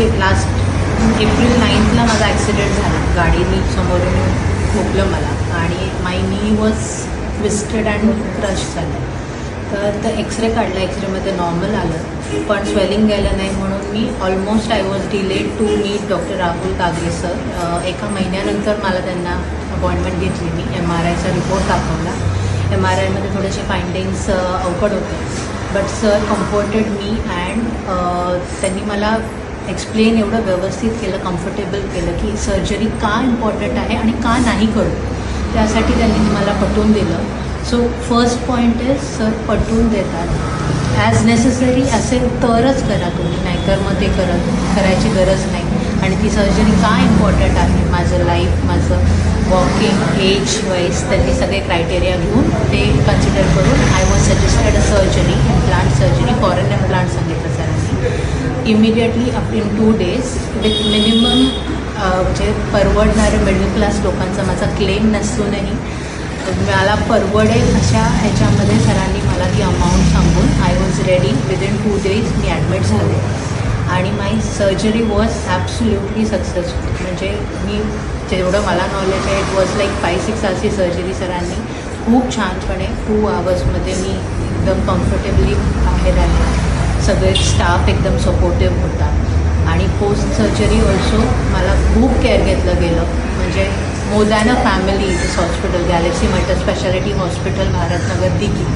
Last April 9ला माझा accident झाला. गाडीने समोरून ठोकलं मला आणि माय नी वॉज ट्विस्टेड अँड क्रश झालं. तर एक्सरे काढला. एक्सरेमध्ये नॉर्मल आलं, पण स्वेलिंग गेलं नाही. म्हणून मी almost I was delayed to meet doctor Rahul Kagare sir. एका महिन्यानंतर मला त्यांना अपॉइंटमेंट घेतली. मी MRIचा रिपोर्ट दाखवला. MRIमध्ये थोडेसे फाइंडिंग्स अवघड होते, but sir comforted me and त्यांनी मला एक्सप्लेन एवढं व्यवस्थित केलं, कम्फर्टेबल केलं की सर्जरी का इम्पॉर्टंट आहे आणि का नाही करू. त्यासाठी त्यांनी मला पटवून दिलं. So first point is sir पटवून देतात. ॲज नेसेसरी असेल तरच करा तुम्ही, नाहीतर मग ते करायची गरज नाही. आणि ती सर्जरी का इम्पॉर्टंट आहे, माझं लाईफ, माझं वॉकिंग, एज वाईज त्यांनी सगळे क्रायटेरिया घेऊन ते कन्सिडर करून I was suggested a surgery, implant surgery, foreign implant सांगितलं सरांनी. Immediately in 2 days with minimum जे परवडणारे मिडल क्लास लोकांचा माझा क्लेम नसूनही मला परवडेल अशा ह्याच्यामध्ये सरांनी मला ती अमाऊंट सांगून I was ready. Within 2 days me admit झाले आणि माय सर्जरी वॉज ॲब्सोल्युटली सक्सेसफुल. म्हणजे मी जेवढं मला नॉलेज आहे, it was like 5-6 hours surgery. सरांनी खूप छानपणे 2 hours मी एकदम कम्फर्टेबली बाहेर आले. सगळे स्टाफ एकदम सपोर्टिव्ह होता आणि पोस्ट सर्जरी ऑल्सो मला खूप केअर घेतलं गेलं. म्हणजे more than a family. This hospital Galaxy multi specialty hospital Bharatnagar Dighi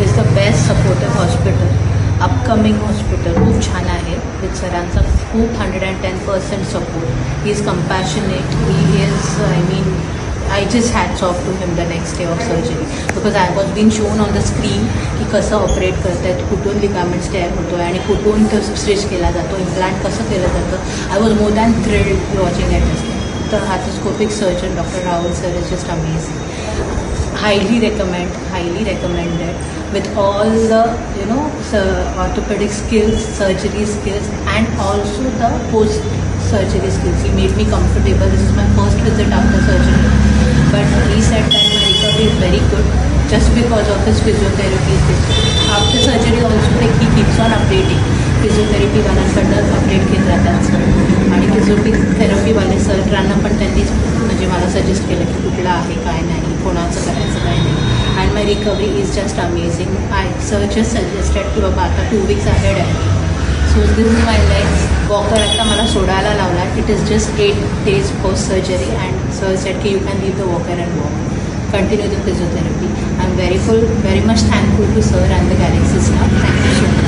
is the best supportive hospital. Upcoming hospital खूप छान आहे. विथ सरांचा खूप 110% support. He is compassionate. He is I just hats off to him the next day of surgery because I was being shown on the screen की कसं operate करत आहेत, कुठून लिगामेंट्स तयार होतो आहे आणि कुठून तो स्ट्रेच केला जातो, इम्प्लांट कसं केलं जातं. I was more than thrilled watching at. The arthroscopic surgeon Dr. Rahul sir is just amazing. Highly recommended with all the orthopedic skills, surgery skills and also the post surgery skills. He made me comfortable. This is my first visit after surgery, but he said that my recovery is very good just because of his physiotherapy. After surgery also he keeps on updating. Physiotherapy वाल्यांकडनं update घेत राहतात sir. आणि फिजिओथेरपीवाले सरांना पण त्यांनीच म्हणजे मला suggest केलं की कुठलं आहे, काय नाही, कोणाचं करायचं काय नाही. And my recovery is just amazing. I sir just suggested की बाबा आता 2 weeks ahead आहे. So this is my legs. Walker आता मला सोडायला लावला. It is just 8 days post surgery and sir said की you can leave the walker and walk. Continue the physiotherapy. I am very much thankful to sir and the Galaxy staff. Thank you so much.